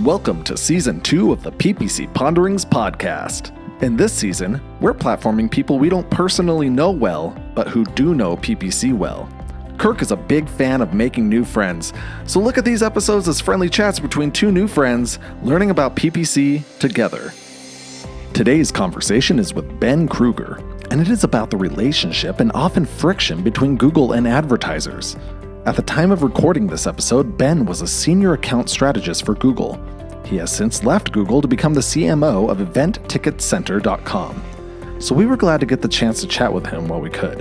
Welcome to Season 2 of the PPC Ponderings podcast. In this season, we're platforming people we don't personally know well, but who do know PPC well. Kirk is a big fan of making new friends, so look at these episodes as friendly chats between two new friends learning about PPC together. Today's conversation is with Ben Kruger, and it is about the relationship and often friction between Google and advertisers. At the time of recording this episode, Ben was a senior account strategist for Google. He has since left Google to become the CMO of EventTicketCenter.com. So we were glad to get the chance to chat with him while we could.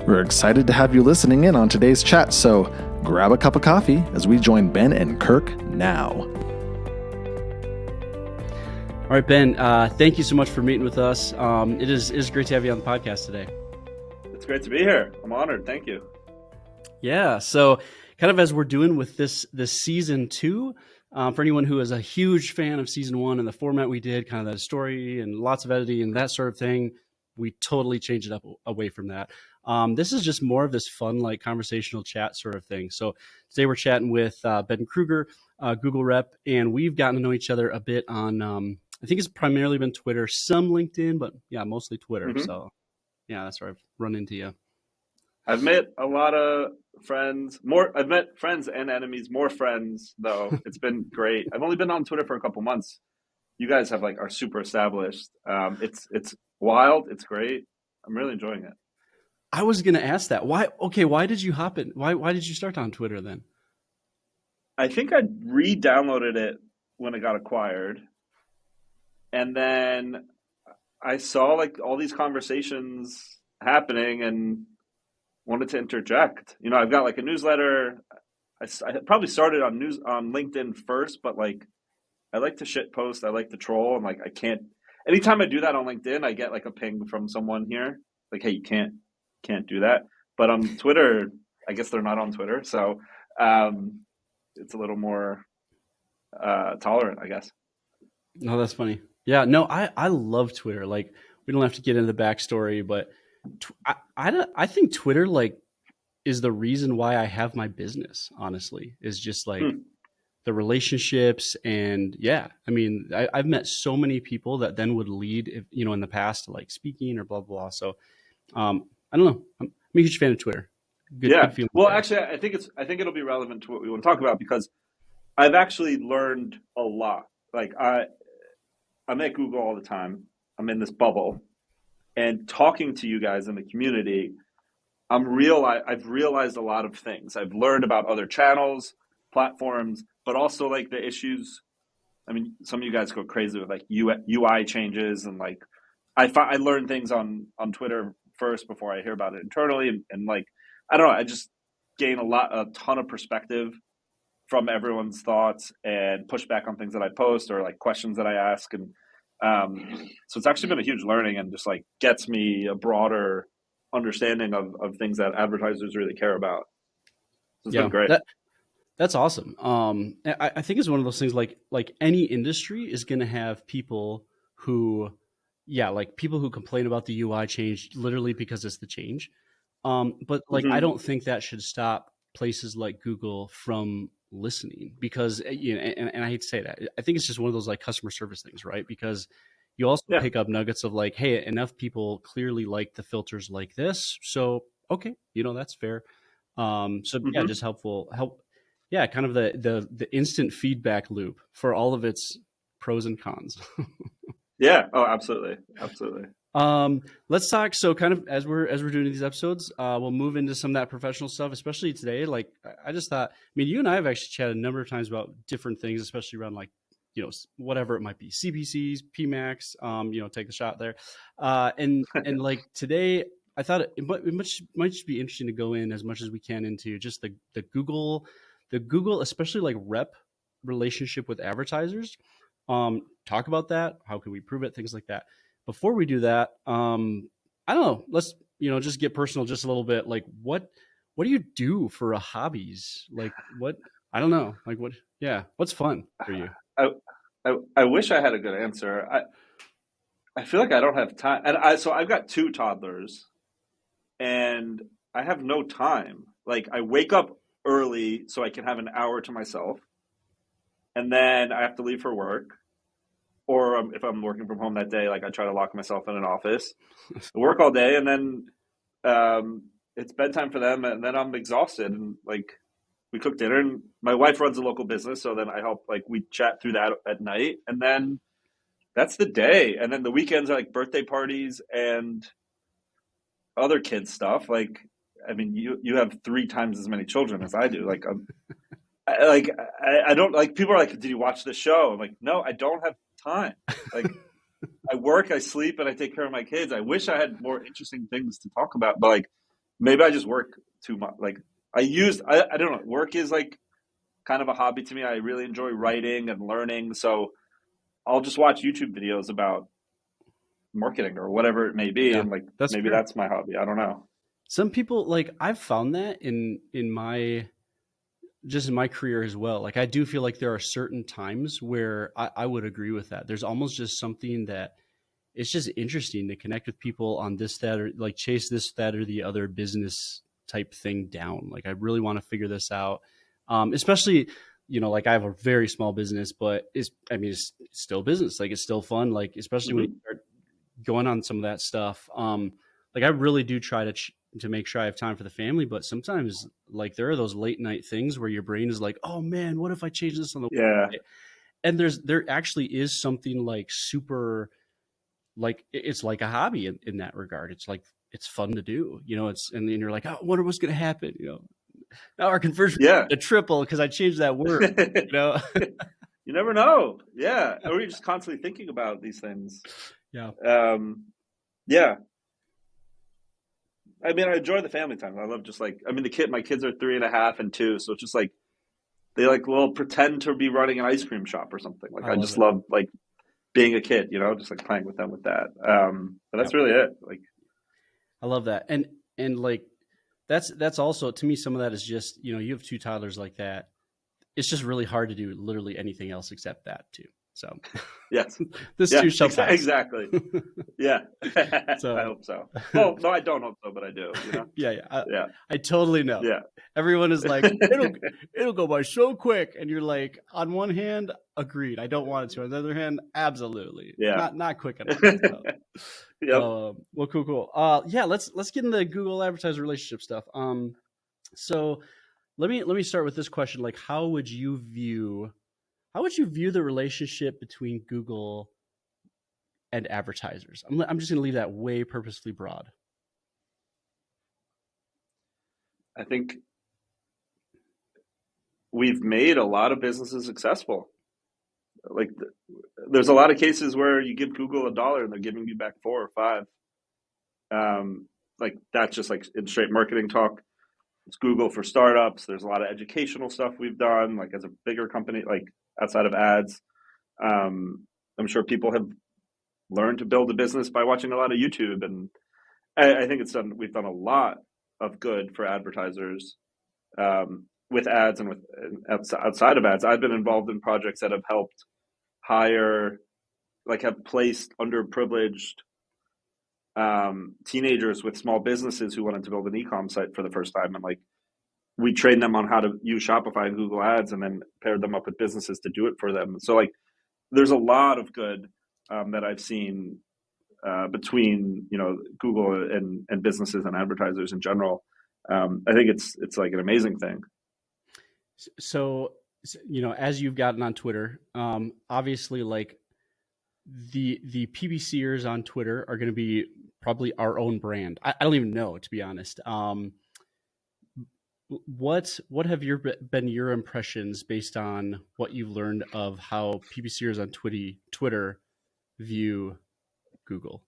We're excited to have you listening in on today's chat, so grab a cup of coffee as we join Ben and Kirk now. All right, Ben, thank you so much for meeting with us. It is great to have you on the podcast today. It's great to be here. I'm honored. Thank you. Yeah, so kind of as we're doing with this season 2, for anyone who is a huge fan of season 1 and the format we did, kind of that story and lots of editing and that sort of thing, we totally changed it up away from that. This is just more of this fun, like conversational chat sort of thing. So today we're chatting with Ben Kruger, Google rep, and we've gotten to know each other a bit on, I think it's primarily been Twitter, some LinkedIn, but yeah, mostly Twitter. Mm-hmm. So yeah, that's where I've run into you. I've met a lot of friends, I've met friends and enemies, more friends though. It's been great. I've only been on Twitter for a couple months. You guys are super established. It's wild. It's great. I'm really enjoying it. I was going to ask that. Why did you hop in? Why did you start on Twitter then? I think I re-downloaded it when it got acquired. And then I saw all these conversations happening and wanted to interject. I've got a newsletter. I probably started on LinkedIn first, but I like to shit post. I like to troll. And I can't, anytime I do that on LinkedIn, I get a ping from someone here. Hey, you can't do that. But on Twitter, I guess they're not on Twitter. So it's a little more tolerant, I guess. No, that's funny. Yeah, no, I love Twitter. We don't have to get into the backstory, but I think Twitter is the reason why I have my business, honestly, is just the relationships. And yeah, I mean, I've met so many people that then would lead, in the past to speaking or blah, blah. So I don't know. I'm a huge fan of Twitter. Good well, actually, I think it'll be relevant to what we want to talk about because I've actually learned a lot. I'm at Google all the time. I'm in this bubble. And talking to you guys in the community, I've realized a lot of things. I've learned about other channels, platforms, but also the issues. I mean, some of you guys go crazy with UI changes, and I learn things on Twitter first before I hear about it internally, and I don't know. I just gain a ton of perspective from everyone's thoughts and push back on things that I post or questions that I ask, and so it's actually been a huge learning and just gets me a broader understanding of things that advertisers really care about. So it's been great. That's awesome. I think it's one of those things like any industry is going to have people who, people who complain about the UI change literally because it's the change. But I don't think that should stop places like Google from listening because, and I hate to say that, I think it's just one of those customer service things, right? Because you also pick up nuggets of hey, enough people clearly like the filters like this. So, okay, that's fair. Just help. Yeah. Kind of the instant feedback loop for all of its pros and cons. Yeah. Oh, absolutely. Absolutely. Let's talk. So kind of as we're doing these episodes, we'll move into some of that professional stuff, especially today. I just thought, you and I have actually chatted a number of times about different things, especially around whatever it might be, CPCs, PMAX, take the shot there. And today I thought it might just be interesting to go in as much as we can into just the Google, especially rep relationship with advertisers. Talk about that. How can we prove it? Things like that. Before we do that, I don't know. Let's just get personal just a little bit. What do you do for a hobbies? What? I don't know. What? Yeah. What's fun for you? I wish I had a good answer. I feel like I don't have time, and I've got 2 toddlers, and I have no time. I wake up early so I can have an hour to myself. and then I have to leave for work. Or if I'm working from home that day, like I try to lock myself in an office, work all day, and then it's bedtime for them, and then I'm exhausted. And like we cook dinner, and my wife runs a local business, so then I help. Like we chat through that at night, and then that's the day. And then the weekends are like birthday parties and other kids stuff. Like I mean, you have 3 times as many children as I do. I don't like people are like, did you watch the show? I'm like, no, I don't have time. Like I work, I sleep, and I take care of my kids. I wish I had more interesting things to talk about, but like maybe I just work too much. Like I don't know. Work is like kind of a hobby to me. I really enjoy writing and learning. So I'll just watch YouTube videos about marketing or whatever it may be. Yeah, And like that's maybe fair. that's my hobby. I don't know. Some people, like, I've found that in my just in my career as well. Like I do feel like there are certain times where I would agree with that. There's almost just something that it's just interesting to connect with people on this, that, or like chase this, that, or the other business type thing down. Like I really want to figure this out. Especially, like I have a very small business, but it's still business. Like it's still fun. Like, especially when you Mm-hmm. start going on some of that stuff. Like I really do try to make sure I have time for the family, but sometimes like there are those late night things where your brain is like, oh man, what if I change this on the Yeah. way? And there actually is something like super, like it's like a hobby in that regard. It's like, it's fun to do, and then you're like, oh, I wonder what's going to happen. Now our conversion Yeah. rate triple because I changed that word, You never know. Yeah. Or you're just constantly thinking about these things. Yeah. Yeah. I mean, I enjoy the family time. I love just like, I mean, my kids are 3.5 and 2. So it's just like, they like will pretend to be running an ice cream shop or something. Like, I I love just it. love like being a kid, just like playing with them with that. But that's Yep. really it. Like, I love that. And like, that's also, to me, some of that is just, you have 2 toddlers like that. It's just really hard to do literally anything else except that too. So yes. this Yeah, too shall pass. exactly. Yeah. So I hope so. Well, no, I don't hope so, but I do, yeah. Yeah. I totally know. Yeah. Everyone is like, it'll go by so quick. And you're like, on one hand, agreed. I don't want it to. On the other hand, absolutely. Yeah. Not quick enough. So. Yep. Well, cool. Yeah, let's get into the Google advertiser relationship stuff. So let me start with this question. Like, how would you view the relationship between Google and advertisers? I'm just going to leave that way purposely broad. I think we've made a lot of businesses successful. Like, there's a lot of cases where you give Google $1 and they're giving you back 4 or 5. Like that's just like in straight marketing talk. It's Google for startups. There's a lot of educational stuff we've done, like as a bigger company, like outside of ads. I'm sure people have learned to build a business by watching a lot of YouTube, and I think we've done a lot of good for advertisers with ads and outside of ads. I've been involved in projects that have helped hire, like have placed underprivileged teenagers with small businesses who wanted to build an e-com site for the first time, and like we trained them on how to use Shopify and Google Ads, and then paired them up with businesses to do it for them. So like, there's a lot of good that I've seen between Google and businesses and advertisers in general. I think it's like an amazing thing. So as you've gotten on Twitter, obviously like the PPCers on Twitter are going to be probably our own brand. I don't even know, to be honest. What have been your impressions based on what you've learned of how PPCers on Twitter view Google?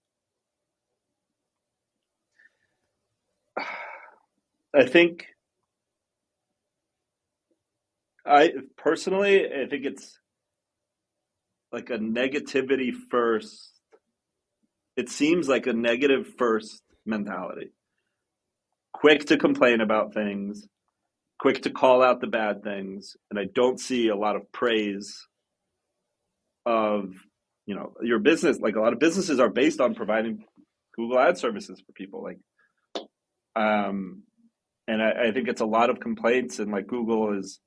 I think I think it's like a negativity first. It seems like a negative first mentality. Quick to complain about things, quick to call out the bad things, and I don't see a lot of praise of your business. Like a lot of businesses are based on providing Google ad services for people. Like, and I think it's a lot of complaints, and like Google is,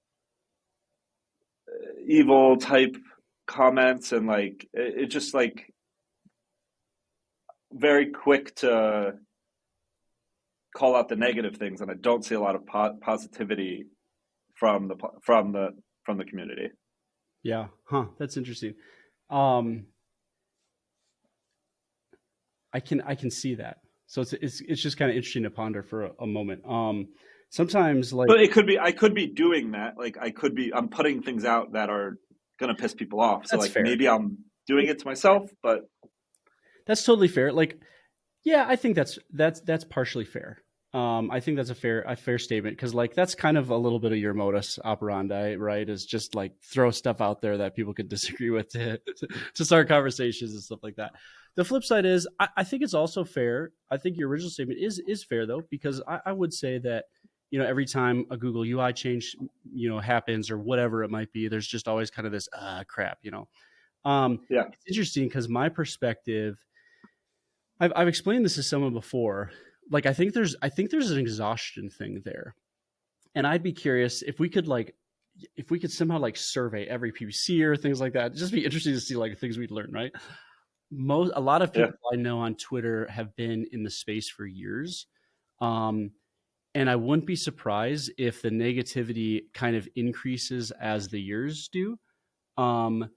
evil type comments, and like it just like very quick to call out the negative things, and I don't see a lot of positivity from the community. Yeah. That's interesting. I can see that. So it's just kind of interesting to ponder for a moment. Sometimes like, but I could be doing that. Like I'm putting things out that are going to piss people off. So like fair. Maybe I'm doing it to myself, but that's totally fair. Like, yeah, I think that's partially fair. I think that's a fair statement, because like that's kind of a little bit of your modus operandi, right? Is just like throw stuff out there that people could disagree with to start conversations and stuff like that. The flip side is I think it's also fair. I think your original statement is fair though, because I would say that, every time a Google UI change, happens or whatever it might be, there's just always kind of this crap, Yeah. It's interesting because my perspective, I've explained this to someone before. Like, I think there's an exhaustion thing there. And I'd be curious if we could somehow like survey every PPC or things like that. It'd just be interesting to see like things we'd learn, right? A lot of people I know on Twitter have been in the space for years. And I wouldn't be surprised if the negativity kind of increases as the years do. And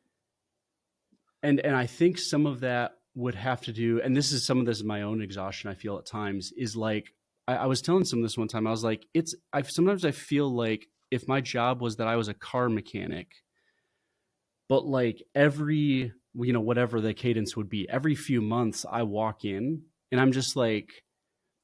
I think some of that would have to do, and some of this is my own exhaustion, I feel at times, is like, I was telling someone this one time, I was like, sometimes I feel like if my job was that I was a car mechanic, but like every, whatever the cadence would be, every few months I walk in and I'm just like,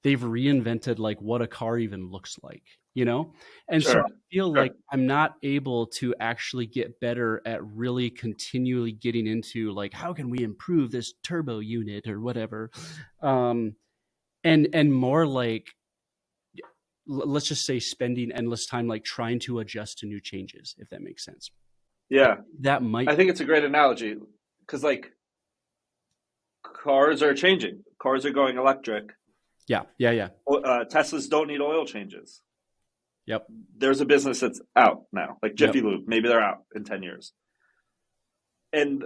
they've reinvented like what a car even looks like, And sure. So I feel like I'm not able to actually get better at really continually getting into like, how can we improve this turbo unit or whatever? And more like, let's just say spending endless time, like trying to adjust to new changes, if that makes sense. Yeah. I think it's a great analogy, because like cars are changing. Cars are going electric. Yeah. Teslas don't need oil changes. Yep. There's a business that's out now, like Jiffy Lube. Maybe they're out in 10 years. And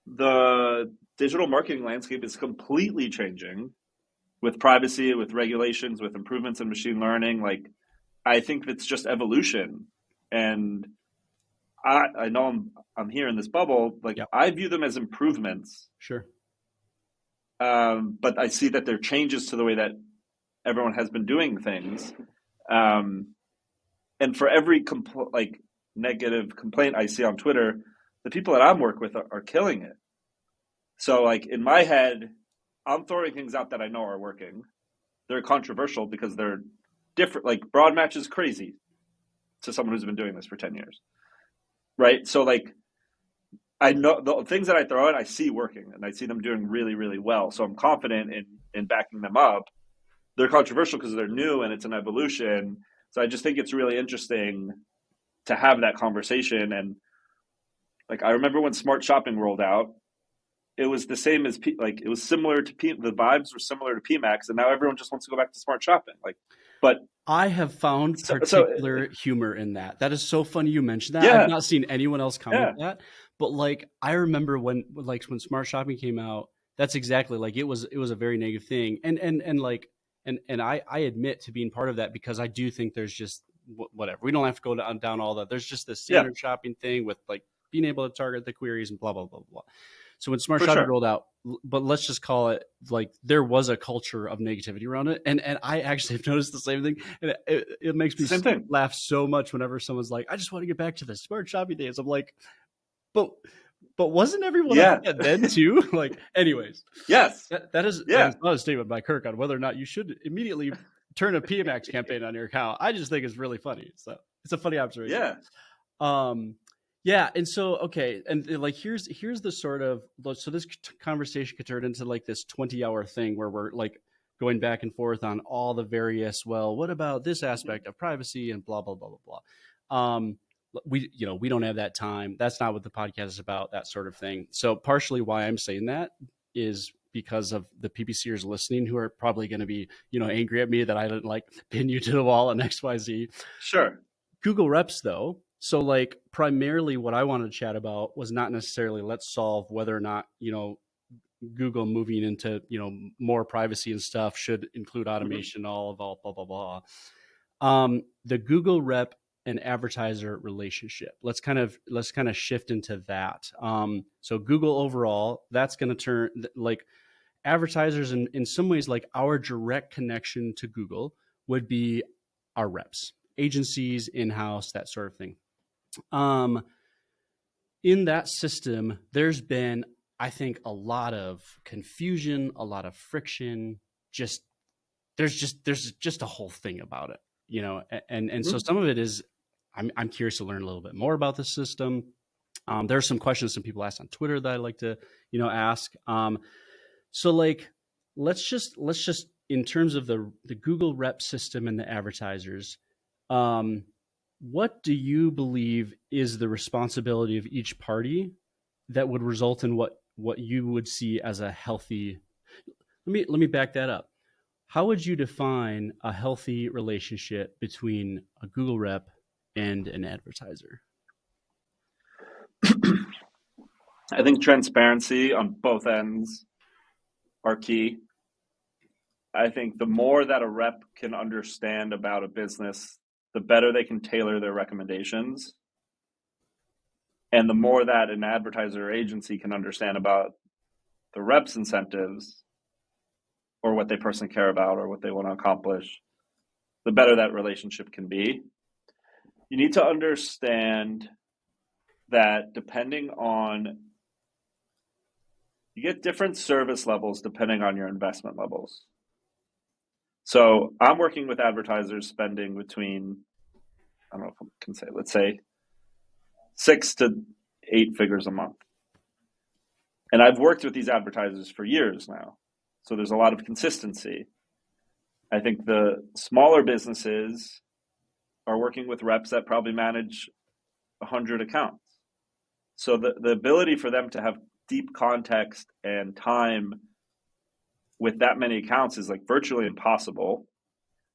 the digital marketing landscape is completely changing with privacy, with regulations, with improvements in machine learning. Like, I think it's just evolution. And I know I'm here in this bubble. Like, I view them as improvements. Sure. But I see that there are changes to the way that everyone has been doing things. And for every negative complaint I see on Twitter, the people that I'm working with are killing it. So like in my head, I'm throwing things out that I know are working. They're controversial because they're different. Like broad match is crazy to someone who's been doing this for 10 years. Right. So like, I know the things that I throw out, I see working, and I see them doing really, really well. So I'm confident in backing them up. They're controversial because they're new and it's an evolution. So I just think it's really interesting to have that conversation. And like, I remember when Smart Shopping rolled out, it was the same as it was similar to the vibes were similar to PMax, and now everyone just wants to go back to Smart Shopping. But I have found particular humor in that. That is so funny you mentioned that. I've not seen anyone else comment that. But like, I remember when Smart Shopping came out, that's exactly like it was a very negative thing. And I admit to being part of that, because I do think there's just whatever. We don't have to go down all that. There's just this standard shopping thing with like being able to target the queries and blah, blah, blah, blah. So when Smart Shopping rolled out, but let's just call it like there was a culture of negativity around it. And I actually have noticed the same thing. And it makes me laugh so much whenever someone's like, I just want to get back to the Smart Shopping days. I'm like, but wasn't everyone like that then too? Like, anyways. Yes. That is not a statement by Kirk on whether or not you should immediately turn a PMax campaign on your account. I just think it's really funny. So it's a funny observation. Yeah. And so, okay. And like, here's the sort of, so this conversation could turn into like this 20-hour thing where we're like going back and forth on all the various, well, what about this aspect of privacy and blah, blah, blah, blah, blah. We don't have that time. That's not what the podcast is about, that sort of thing. So partially why I'm saying that is because of the PPCers listening, who are probably going to be, angry at me that I didn't like pin you to the wall on XYZ. Sure. Google reps though, So like primarily what I wanted to chat about was not necessarily let's solve whether or not, Google moving into, more privacy and stuff should include automation, all blah, blah, blah. The Google rep and advertiser relationship. Let's kind of shift into that. So Google overall, that's going to turn like advertisers in some ways, like our direct connection to Google would be our reps, agencies, in-house, that sort of thing. In that system, there's been, I think, a lot of confusion, a lot of friction. There's just a whole thing about it, and so some of it is, I'm curious to learn a little bit more about the system. There are some questions some people asked on Twitter that I'd like to, ask. So like, let's just in terms of the Google rep system and the advertisers, what do you believe is the responsibility of each party that would result in what you would see as a healthy? Let me back that up. How would you define a healthy relationship between a Google rep and an advertiser? I think transparency on both ends are key. I think the more that a rep can understand about a business, the better they can tailor their recommendations. And the more that an advertiser or agency can understand about the rep's incentives or what they personally care about or what they want to accomplish, the better that relationship can be. You need to understand that you get different service levels depending on your investment levels. So I'm working with advertisers spending between, I don't know if I can say, let's say 6 to 8 figures a month. And I've worked with these advertisers for years now. So there's a lot of consistency. I think the smaller businesses are working with reps that probably manage 100 accounts. So the ability for them to have deep context and time with that many accounts is like virtually impossible.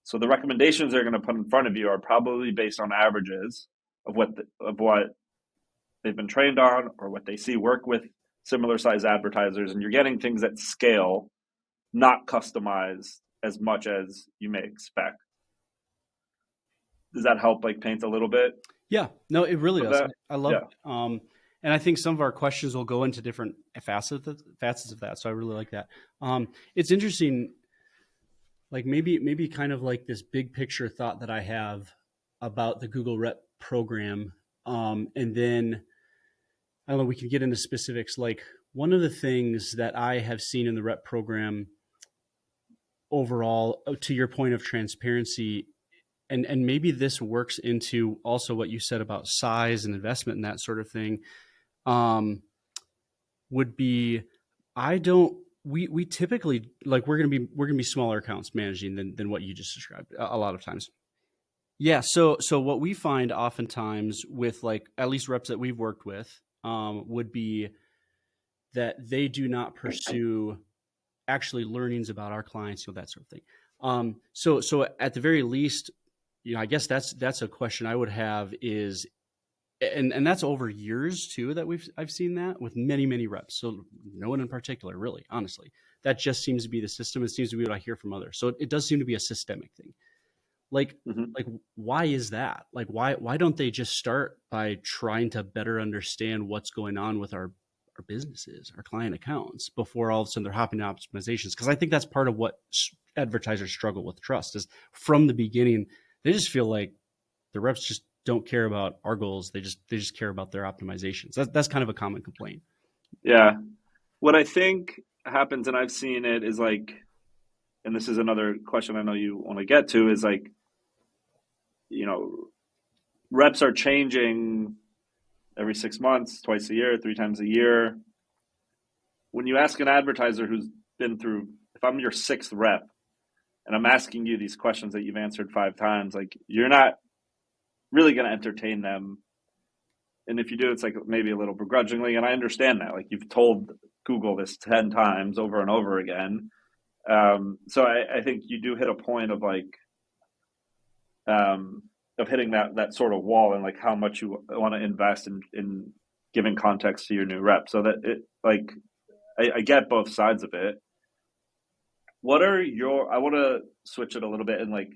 So the recommendations they're going to put in front of you are probably based on averages of what they've been trained on or what they see work with similar size advertisers, and you're getting things at scale, not customized as much as you may expect. Does that help like paint a little bit? Yeah, no, it really does. I love it. And I think some of our questions will go into different facets of that. So I really like that. It's interesting, like maybe kind of like this big picture thought that I have about the Google Rep program. And then I don't know, we can get into specifics. Like one of the things that I have seen in the Rep program overall, to your point of transparency, and maybe this works into also what you said about size and investment and that sort of thing, would be, we typically, like we're going to be smaller accounts managing than what you just described a lot of times. Yeah. So what we find oftentimes with like, at least reps that we've worked with, would be that they do not pursue actually learnings about our clients, that sort of thing. So at the very least, I guess that's a question I would have is, and that's over years too, that I've seen that with many reps. So no one in particular, really, honestly, that just seems to be the system. It seems to be what I hear from others. So it does seem to be a systemic thing. Like why is that? Like, why don't they just start by trying to better understand what's going on with our businesses, our client accounts, before all of a sudden they're hopping to optimizations? Because I think that's part of what advertisers struggle with trust is from the beginning, they just feel like the reps just don't care about our goals. They just care about their optimizations. That's kind of a common complaint. Yeah. What I think happens, and I've seen it, is like, and this is another question I know you want to get to, is like, reps are changing every 6 months, twice a year, 3 times a year. When you ask an advertiser who's been through, if I'm your 6th rep and I'm asking you these questions that you've answered 5 times, like you're not really going to entertain them. And if you do, it's like maybe a little begrudgingly. And I understand that, like you've told Google this 10 times over and over again. So I think you do hit a point of like, hitting that sort of wall, and like how much you want to invest in giving context to your new rep. So that it like I get both sides of it. What are your? I want to switch it a little bit and like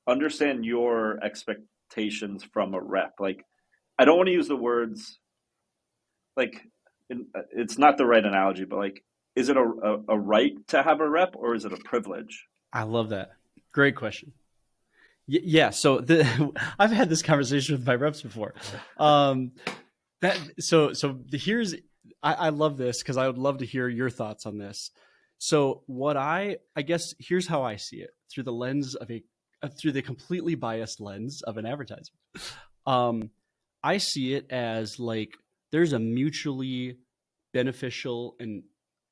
understand your expectations from a rep. Like, I don't want to use the words like it's not the right analogy, but like, is it a right to have a rep, or is it a privilege? I love that. Great question. Yeah. So I've had this conversation with my reps before. Here's I love this because I would love to hear your thoughts on this. So what I guess here's how I see it through the lens of through the completely biased lens of an advertiser. I see it as like there's a mutually beneficial and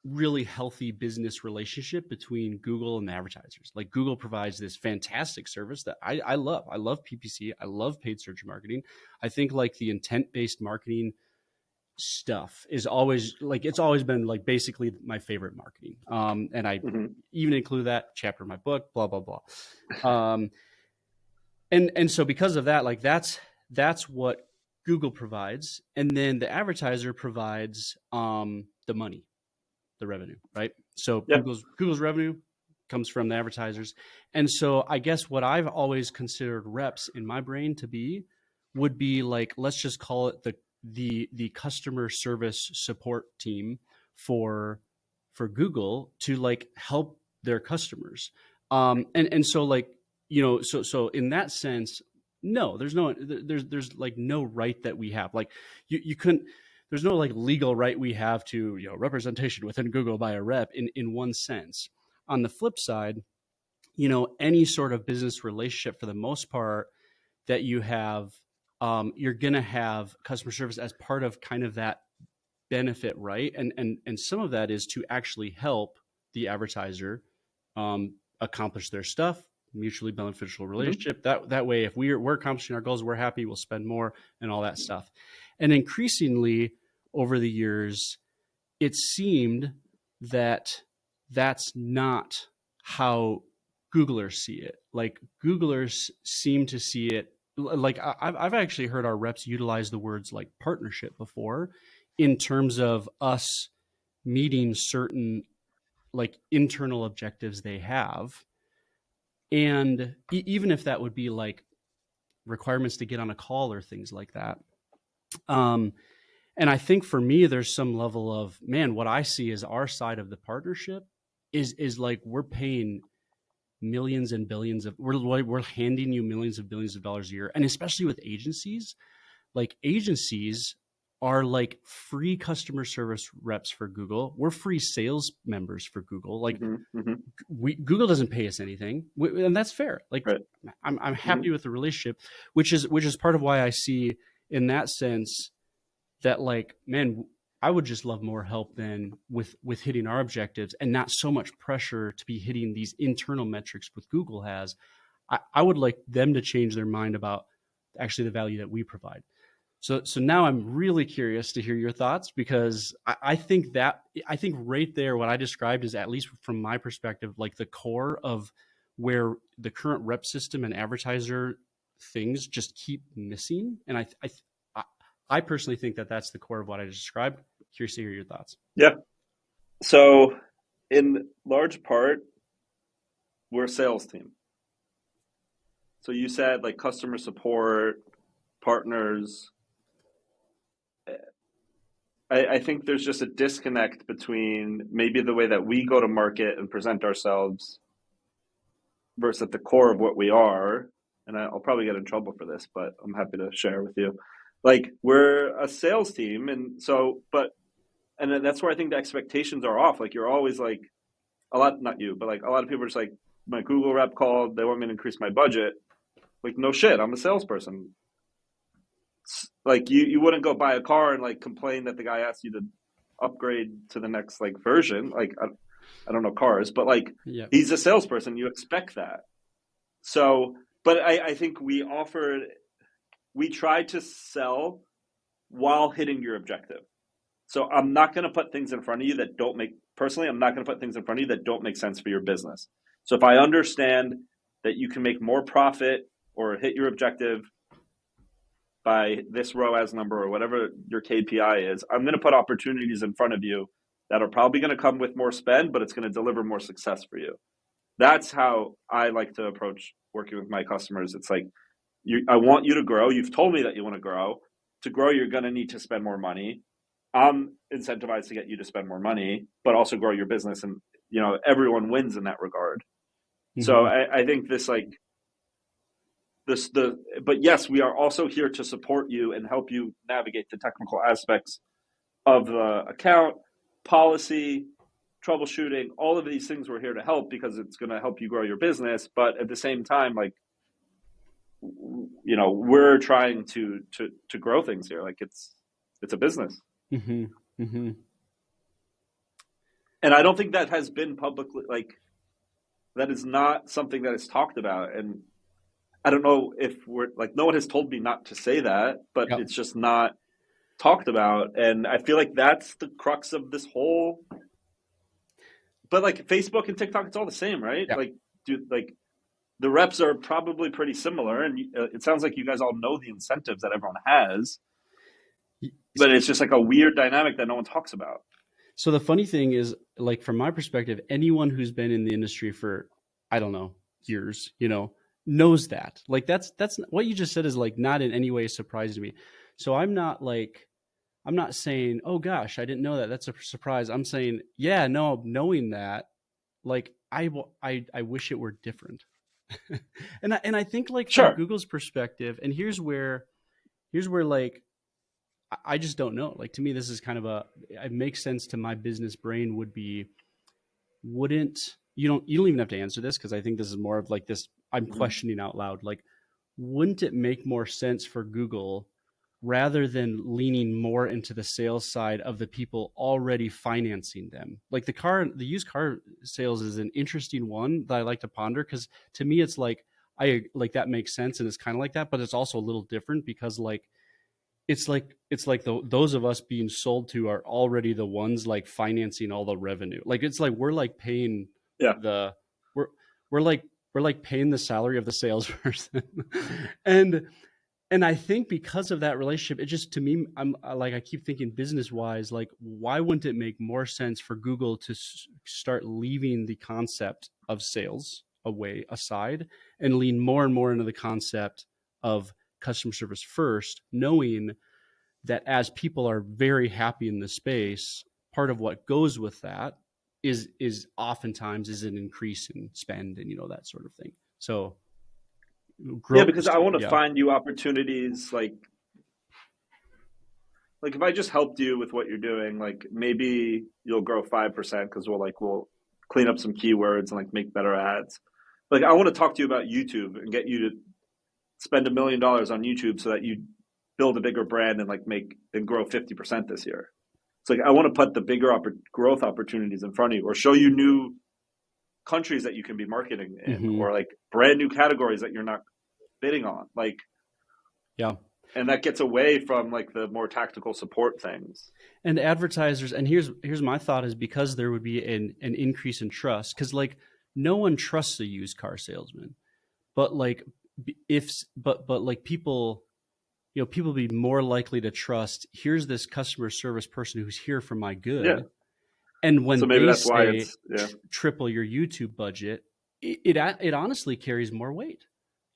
really healthy business relationship between Google and the advertisers. Like Google provides this fantastic service that I love. I love PPC. I love paid search marketing. I think like the intent-based marketing stuff is always like, it's always been like basically my favorite marketing. And I even include that chapter in my book, blah, blah, blah. And so because of that, like that's what Google provides. And then the advertiser provides the money, the revenue, right? So yep. Google's revenue comes from the advertisers. And so I guess what I've always considered reps in my brain to be would be like, let's just call it the customer service support team for Google to like help their customers. And so like, you know, so in that sense, no, there's like no right that we have. Like you couldn't, there's no like legal right we have to, you know, representation within Google by a rep in one sense. On the flip side, you know, any sort of business relationship for the most part that you have, you're going to have customer service as part of kind of that benefit, right? And some of that is to actually help the advertiser accomplish their stuff, mutually beneficial relationship. That way, if we're accomplishing our goals, we're happy, we'll spend more and all that stuff. And increasingly over the years, it seemed that that's not how Googlers see it. Like Googlers seem to see it like I've actually heard our reps utilize the words like partnership before in terms of us meeting certain like internal objectives they have. And even if that would be like requirements to get on a call or things like that. And I think for me, there's some level of, man, what I see as our side of the partnership is like we're paying millions and billions of, we're handing you millions of billions of dollars a year. And especially with agencies, like agencies are like free customer service reps for Google. We're free sales members for Google. Like Google doesn't pay us anything, and that's fair. Like right. I'm happy with the relationship, which is part of why I see in that sense that like, man, I would just love more help than with hitting our objectives and not so much pressure to be hitting these internal metrics with Google has. I would like them to change their mind about actually the value that we provide. So now I'm really curious to hear your thoughts, because I think right there, what I described is, at least from my perspective, like the core of where the current rep system and advertiser things just keep missing. And I personally think that that's the core of what I just described. Curious to hear your thoughts. Yeah. So in large part, we're a sales team. So you said like customer support, partners. I think there's just a disconnect between maybe the way that we go to market and present ourselves versus at the core of what we are. And I'll probably get in trouble for this, but I'm happy to share with you. Like, we're a sales team, and then that's where I think the expectations are off. Like, you're always like, not you, but like a lot of people are just like, my Google rep called, they want me to increase my budget. Like, no shit, I'm a salesperson. Like, you wouldn't go buy a car and like complain that the guy asked you to upgrade to the next like version. Like, I don't know cars, but like, yeah. He's a salesperson. You expect that. So, but I think we try to sell while hitting your objective. So I'm not going to put things in front of you that don't make sense for your business. So if I understand that you can make more profit or hit your objective by this ROAS number or whatever your KPI is, I'm going to put opportunities in front of you that are probably going to come with more spend, but it's going to deliver more success for you. That's how I like to approach working with my customers. It's like, I want you to grow. You've told me that you want to grow. To grow, you're going to need to spend more money. I'm incentivized to get you to spend more money, but also grow your business. And, everyone wins in that regard. Mm-hmm. So I think but yes, we are also here to support you and help you navigate the technical aspects of the account, policy, troubleshooting, all of these things. We're here to help because it's going to help you grow your business. But at the same time, we're trying to grow things here. Like it's a business. Mm-hmm. Mm-hmm. And I don't think that has been publicly, that is not something that is talked about. And I don't know if no one has told me not to say that, but Yep. It's just not talked about. And I feel like that's the crux of this whole, but Facebook and TikTok, it's all the same, right? Yep. The reps are probably pretty similar. And it sounds like you guys all know the incentives that everyone has, but it's just a weird dynamic that no one talks about. So the funny thing is, from my perspective, anyone who's been in the industry for, I don't know, years, knows that. That's what you just said is not in any way surprising to me. So I'm not saying, oh gosh, I didn't know that. That's a surprise. I'm saying, yeah, no, knowing that, I wish it were different. and I think Sure. From Google's perspective, and here's where I just don't know. To me, this is kind of it makes sense to my business brain you don't even have to answer this, because I think this is more of this, I'm questioning out loud. Wouldn't it make more sense for Google, rather than leaning more into the sales side of the people already financing them? The used car sales is an interesting one that I like to ponder, because to me, it's that makes sense. And it's kind of like that, but it's also a little different because those of us being sold to are already the ones financing all the revenue. We're paying we're paying the salary of the salesperson. and I think because of that relationship, it just, to me, I keep thinking business wise, why wouldn't it make more sense for Google to start leaving the concept of sales aside and lean more and more into the concept of customer service first, knowing that as people are very happy in the space, part of what goes with that is oftentimes an increase in spend and that sort of thing. So because I want to find you opportunities if I just helped you with what you're doing, maybe you'll grow 5% because we'll clean up some keywords and make better ads. I want to talk to you about YouTube and get you to spend $1 million on YouTube so that you build a bigger brand and grow 50% this year. It's I want to put the bigger growth opportunities in front of you, or show you new countries that you can be marketing in, or brand new categories that you're not bidding on. And that gets away from the more tactical support things. And advertisers, and here's my thought, is because there would be an increase in trust, because no one trusts a used car salesman, but people, people be more likely to trust, here's this customer service person who's here for my good. Yeah. And when they say triple your YouTube budget, it honestly carries more weight.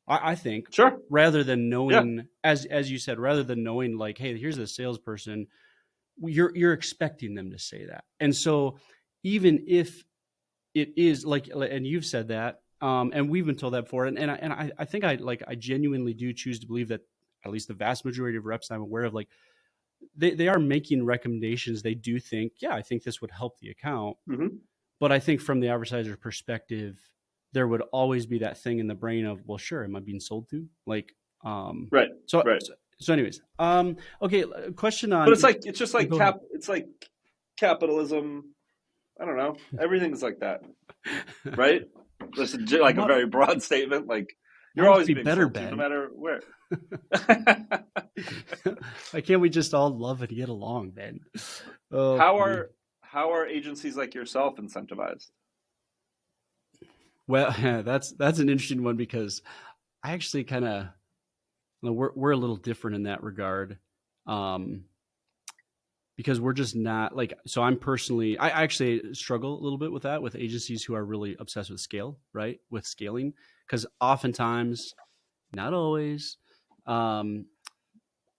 I think, sure. Rather than knowing, as you said, rather than knowing hey, here's the salesperson, you're expecting them to say that. And so even if it is and you've said that, and we've been told that before, and I think I genuinely do choose to believe that at least the vast majority of reps I'm aware of, they are making recommendations. They do think, I think this would help the account. Mm-hmm. But I think from the advertiser perspective, there would always be that thing in the brain of, well, sure, am I being sold to? Right. So, right. So anyways, okay. Question on, but it's just it's capitalism. I don't know. Everything's like that, right? This is a very broad statement. You're always being better, sold to, no matter where. Why can't we just all love and get along, Ben? How are agencies like yourself incentivized? Well, that's an interesting one, because actually kind of, we're a little different in that regard. Because we're just not like, so I actually struggle a little bit with that with agencies who are really obsessed with scale, right? With scaling, because oftentimes, not always,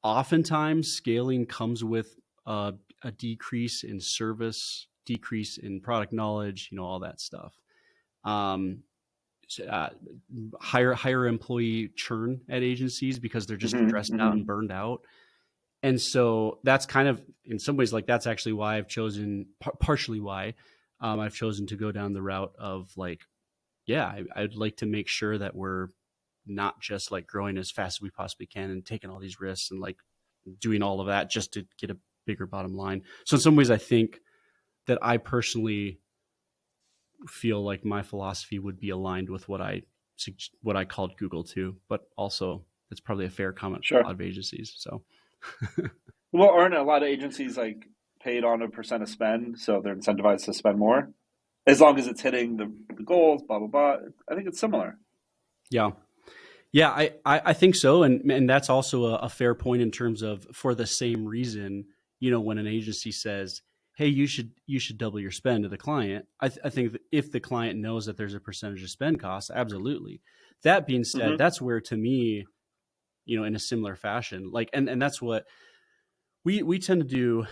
oftentimes scaling comes with a decrease in service, decrease in product knowledge, all that stuff. Higher employee churn at agencies because they're just stressed out and burned out. And so that's kind of, in some ways, like that's actually why I've chosen, partially why I've chosen to go down the route of like, I'd like to make sure that we're not just like growing as fast as we possibly can and taking all these risks and like doing all of that just to get a bigger bottom line. So in some ways, I think that I personally feel like my philosophy would be aligned with what I called Google too, but also it's probably a fair comment for a lot of agencies. So. Well, aren't a lot of agencies like paid on a percent of spend, so they're incentivized to spend more as long as it's hitting the goals, blah blah blah. I think it's similar. Yeah, I think so, and that's also a fair point in terms of, for the same reason, when an agency says, hey, you should double your spend to the client. I think that if the client knows that there's a percentage of spend costs, absolutely. That being said, that's where, to me, in a similar fashion, like, and that's what we tend to do,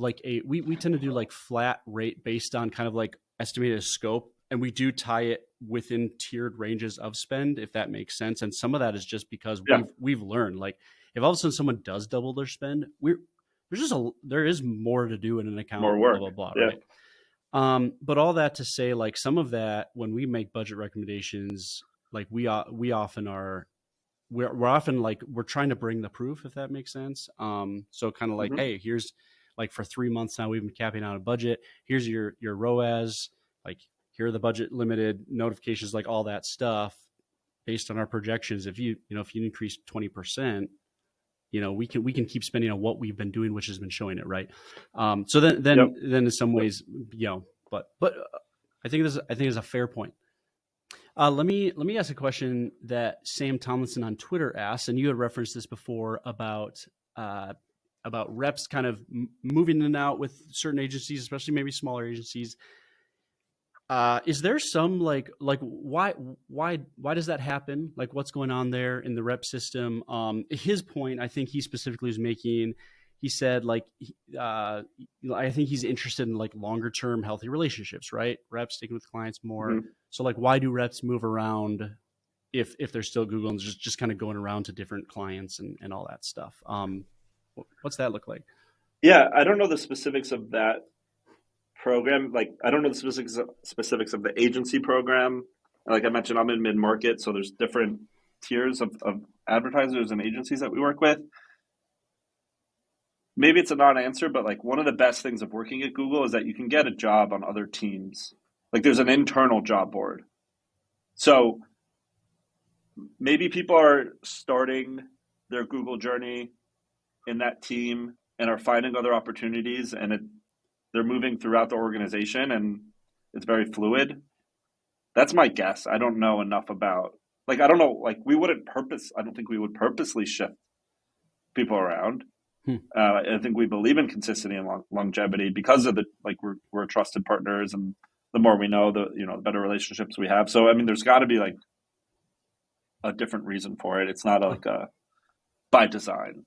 we tend to do like flat rate based on kind of like estimated scope. And we do tie it within tiered ranges of spend, if that makes sense. And some of that is just because we've learned, like, if all of a sudden someone does double their spend, there is more to do in an account, more work, blah, blah, blah, right? But all that to say, like, some of that, when we make budget recommendations, like we often are, we're often like, we're trying to bring the proof, if that makes sense. So kind of like, hey, here's like, for 3 months now, we've been capping out a budget. Here's your ROAS, like, here are the budget limited notifications, like all that stuff based on our projections. If you increase 20%, we can keep spending on what we've been doing, which has been showing it, right? So then in some ways, but I think this is a fair point. Let me ask a question that Sam Tomlinson on Twitter asked, and you had referenced this before about reps kind of moving in and out with certain agencies, especially maybe smaller agencies. Is there some like why does that happen? Like, what's going on there in the rep system? His point, I think he specifically was making, he said, like, I think he's interested in like longer term healthy relationships, right? Reps sticking with clients more. So like, why do reps move around if they're still Google and just kind of going around to different clients and all that stuff? What's that look like? Yeah, I don't know the specifics of that program. Like, I don't know the specifics of the agency program. Like I mentioned, I'm in mid-market, so there's different tiers of advertisers and agencies that we work with. Maybe it's a non-answer, but like, one of the best things of working at Google is that you can get a job on other teams. Like, there's an internal job board. So maybe people are starting their Google journey in that team and are finding other opportunities, and they're moving throughout the organization, and it's very fluid. That's my guess. I don't know enough about, like, I don't know, like, I don't think we would purposely shift people around. I think we believe in consistency and longevity because of we're trusted partners, and the more we know, the better relationships we have. So, I mean, there's got to be like a different reason for it. It's not like a by design.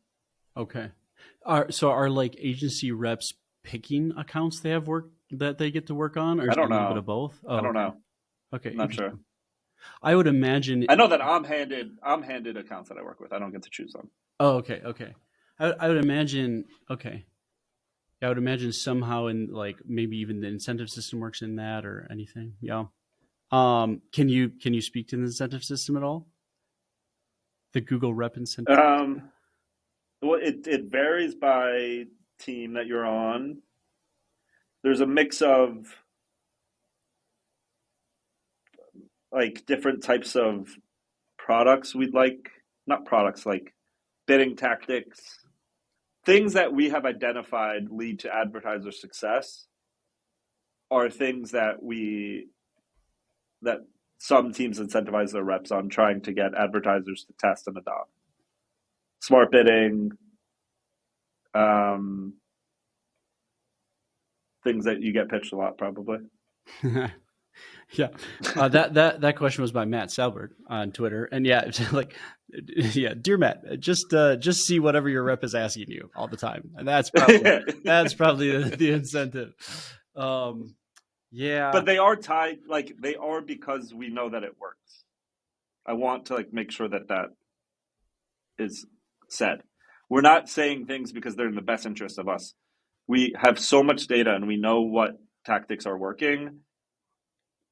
Okay. Are like agency reps picking accounts they have work that they get to work on, or is it a little bit of both? I don't know. Okay, I'm not sure. I would imagine. I know that I'm handed accounts that I work with. I don't get to choose them. Oh, okay. I would imagine. Okay. I would imagine somehow in like maybe even the incentive system works in that or anything. Yeah. Can you speak to the incentive system at all? The Google rep incentive. Well, it varies by team that you're on. There's a mix of like different types of products we'd like, not products, like bidding tactics, things that we have identified lead to advertiser success are things that some teams incentivize their reps on trying to get advertisers to test and adopt. Smart bidding, things that you get pitched a lot, probably. Yeah, that question was by Matt Salbert on Twitter, and yeah, it's like, yeah, dear Matt, just see whatever your rep is asking you all the time, and that's probably the incentive. Yeah, but they are tied, like they are, because we know that it works. I want to like make sure that is said. We're not saying things because they're in the best interest of us. We have so much data and we know what tactics are working.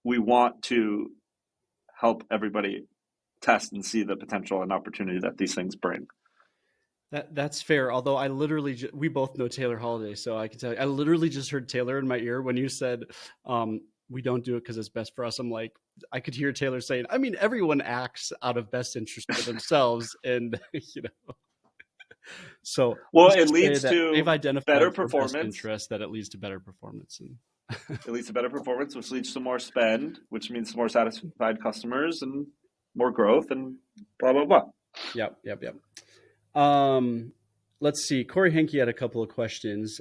We want to help everybody test and see the potential and opportunity that these things bring. That's fair. Although I literally, we both know Taylor Holiday, so I can tell you, I literally just heard Taylor in my ear when you said, we don't do it because it's best for us. I'm like, I could hear Taylor saying, I mean, everyone acts out of best interest for themselves. And, you know, so. Well, it leads to they've identified better performance. Best interest that it leads to better performance. And it leads to better performance, which leads to more spend, which means more satisfied customers and more growth and blah, blah, blah. Yep. Let's see. Corey Henke had a couple of questions.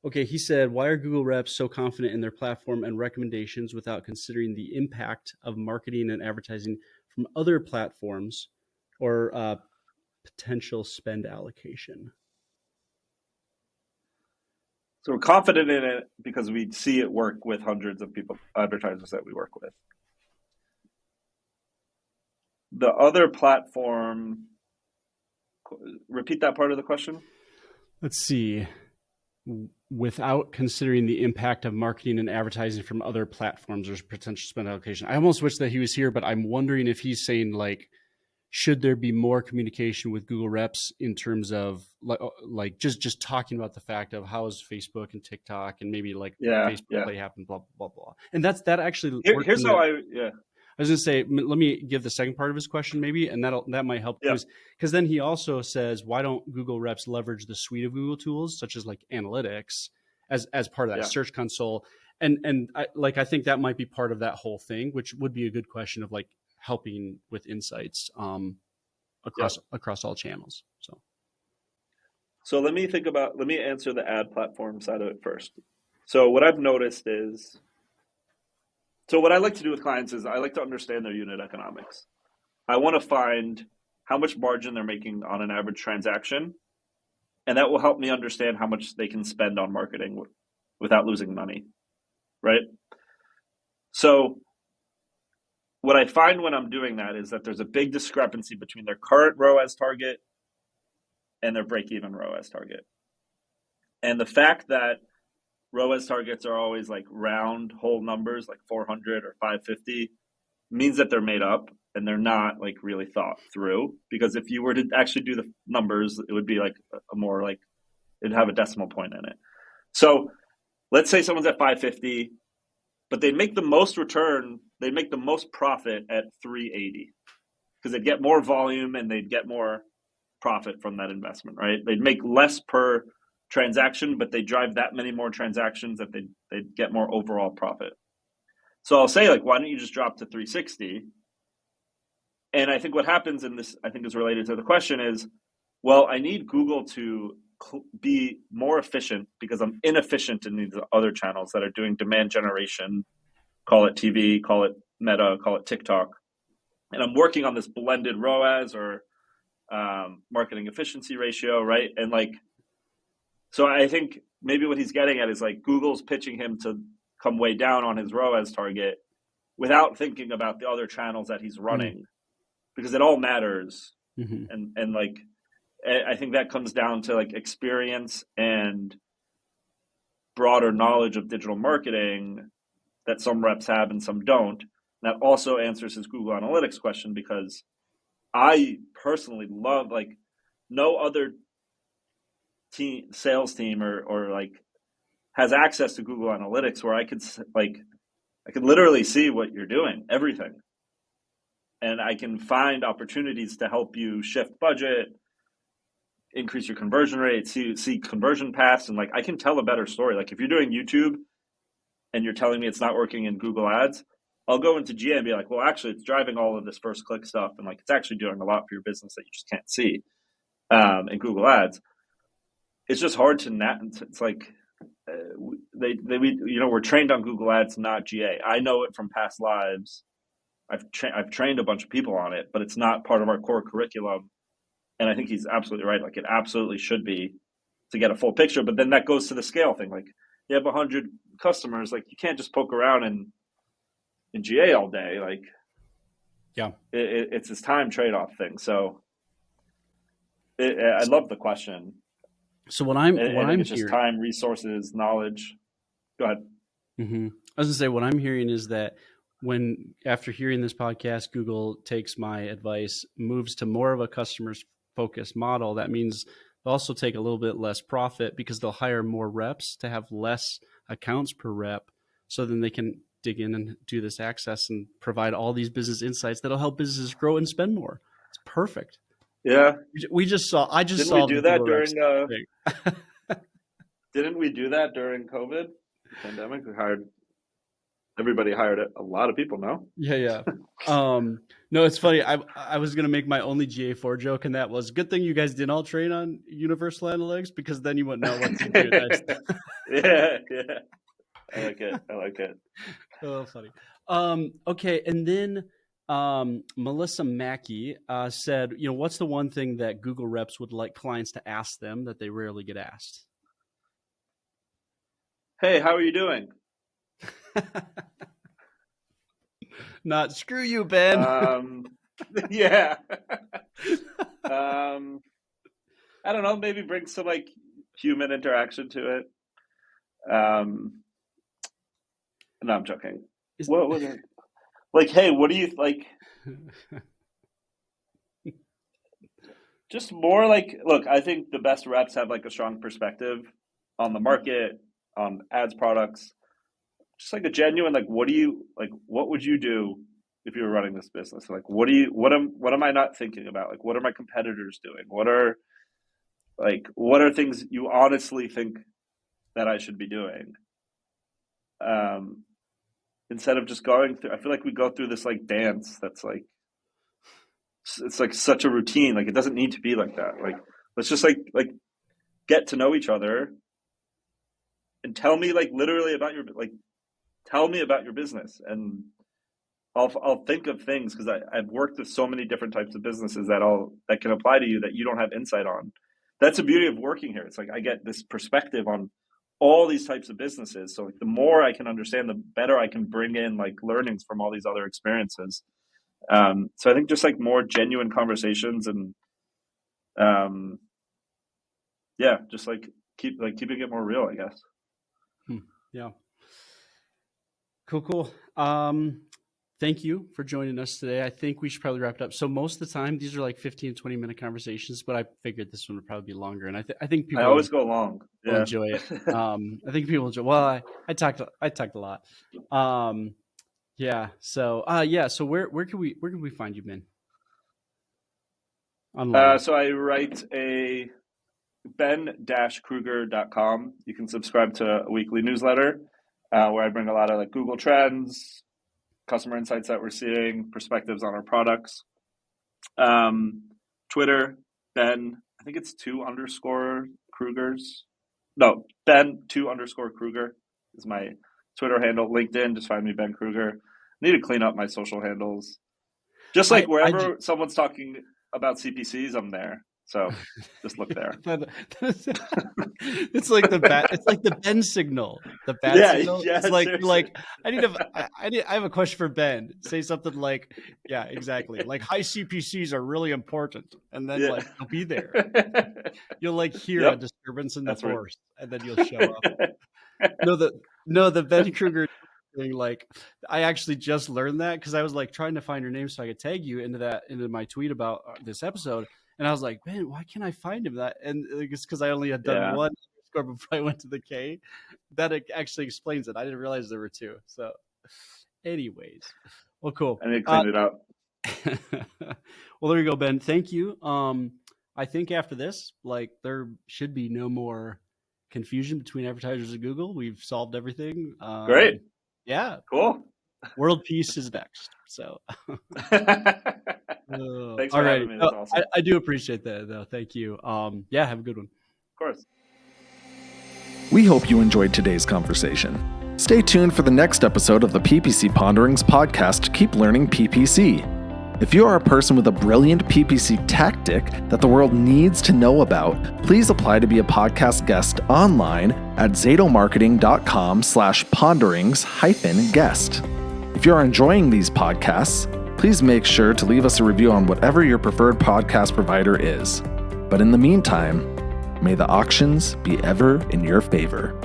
Okay, he said, why are Google reps so confident in their platform and recommendations without considering the impact of marketing and advertising from other platforms or potential spend allocation? So we're confident in it because we see it work with hundreds of advertisers that we work with. The other platform, repeat that part of the question. Let's see. Without considering the impact of marketing and advertising from other platforms or potential spend allocation. I almost wish that he was here, but I'm wondering if he's saying like, should there be more communication with Google reps in terms of like just talking about the fact of how is Facebook and TikTok and maybe like Facebook play happen, blah, blah, blah. And that actually. Here's how I was going to say, let me give the second part of his question maybe, and that might help. Because then he also says, why don't Google reps leverage the suite of Google tools, such as like analytics as part of that search console? And I think that might be part of that whole thing, which would be a good question of like, helping with insights across all channels. So let me answer the ad platform side of it first. So what I've noticed is, so what I like to do with clients is I like to understand their unit economics. I want to find how much margin they're making on an average transaction, and that will help me understand how much they can spend on marketing without losing money, right? So what I find when I'm doing that is that there's a big discrepancy between their current ROAS target and their break-even ROAS target. And the fact that ROAS targets are always like round whole numbers, like 400 or 550, means that they're made up and they're not like really thought through. Because if you were to actually do the numbers, it would be like a more like, it'd have a decimal point in it. So let's say someone's at 550, but they make the most return, they make the most profit at 380 because they'd get more volume and they'd get more profit from that investment, right? They'd make less per transaction, but they drive that many more transactions that they'd get more overall profit. So I'll say like, why don't you just drop to 360? And I think what happens in this, I think is related to the question is, well, I need Google to be more efficient because I'm inefficient in these other channels that are doing demand generation, call it TV, call it Meta, call it TikTok. And I'm working on this blended ROAS or marketing efficiency ratio, right? And like, so I think maybe what he's getting at is like Google's pitching him to come way down on his ROAS target without thinking about the other channels that he's running because it all matters. And like, I think that comes down to like experience and broader knowledge of digital marketing that some reps have and some don't. That also answers his Google Analytics question because I personally love like no other sales team or like has access to Google Analytics where I could literally see what you're doing, everything. And I can find opportunities to help you shift budget, increase your conversion rate, see conversion paths. And like, I can tell a better story. Like if you're doing YouTube and you're telling me it's not working in Google Ads, I'll go into GA and be like, well, actually, it's driving all of this first click stuff, and like it's actually doing a lot for your business that you just can't see in Google Ads. It's just hard to it's like we're trained on Google Ads, not GA. I know it from past lives. I've trained a bunch of people on it, but it's not part of our core curriculum. And I think he's absolutely right. Like it absolutely should be to get a full picture. But then that goes to the scale thing. Like you have 100 customers, like you can't just poke around in GA all day. Like Yeah, it's this time trade-off thing. So I love the question. So what I'm it's just hearing, time, resources, knowledge. Go ahead. I was gonna say what I'm hearing is that when after hearing this podcast, Google takes my advice, moves to more of a customer's focused model. That means they'll also take a little bit less profit because they'll hire more reps to have less accounts per rep. So then they can dig in and do this access and provide all these business insights that'll help businesses grow and spend more. It's perfect. Yeah. I just Didn't saw we do that during didn't we do that during COVID, the pandemic? Everybody hired a lot of people, no? Yeah. No, it's funny. I was gonna make my only GA4 joke, and that was good thing you guys didn't all train on universal analytics because then you wouldn't know what to do next. Yeah. I like it. Oh, funny. Okay, and then Melissa Mackey said, what's the one thing that Google reps would like clients to ask them that they rarely get asked? Hey, how are you doing? Not screw you, Ben. Yeah. I don't know. Maybe bring some like human interaction to it. No, I'm joking. What was it? Like, hey, what do you like? Just more like, look, I think the best reps have like a strong perspective on the market, on ads products. Just like a genuine, like, what would you do if you were running this business? Like, what am I not thinking about? Like, what are my competitors doing? What are things you honestly think that I should be doing? Instead of just going through, I feel like we go through this like dance that's like, it's like such a routine. Like, it doesn't need to be like that. Like, let's just like get to know each other and tell me like literally about tell me about your business, and I'll think of things because I've worked with so many different types of businesses that can apply to you that you don't have insight on. That's the beauty of working here. It's like I get this perspective on all these types of businesses. So like the more I can understand, the better I can bring in like learnings from all these other experiences. So I think just like more genuine conversations and just like keeping it more real, I guess. Yeah. Cool. Thank you for joining us today. I think we should probably wrap it up. So most of the time, these are like 15, 20-minute conversations, but I figured this one would probably be longer. And I think people always go long. Will enjoy it. I think people enjoy. Well, I talked a lot. Yeah. So So where can we find you, Ben? Online. So I write a ben-kruger.com. You can subscribe to a weekly newsletter where I bring a lot of like Google Trends, customer insights that we're seeing, perspectives on our products. Twitter, Ben, I think it's 2_Krugers. No, Ben_Kruger is my Twitter handle. LinkedIn, just find me Ben Kruger. I need to clean up my social handles. Just like wherever someone's talking about CPCs, I'm there. So just look there. It's like the bat. It's like the Ben signal. The bat signal. Yeah, it's like I have a question for Ben. Say something like, yeah, exactly. Like high CPCs are really important, and then like you'll be there. You'll like hear a disturbance in the force, and then you'll show up. No, the Ben Kruger thing. Like I actually just learned that because I was like trying to find your name so I could tag you into my tweet about this episode. And I was like, man, why can't I find him? And it's because I only had done one score before I went to the K. That actually explains it. I didn't realize there were two. So anyways, well, cool. I need to clean it up. Well, there you go, Ben. Thank you. I think after this, like there should be no more confusion between advertisers and Google. We've solved everything. Great. Yeah. Cool. World peace is next. So, Thanks for having me. That's awesome. I do appreciate that, though. Thank you. Yeah, have a good one. Of course. We hope you enjoyed today's conversation. Stay tuned for the next episode of the PPC Ponderings podcast to keep learning PPC. If you are a person with a brilliant PPC tactic that the world needs to know about, please apply to be a podcast guest online at zatomarketing.com/ponderings-guest. If you're enjoying these podcasts, please make sure to leave us a review on whatever your preferred podcast provider is. But in the meantime, may the auctions be ever in your favor.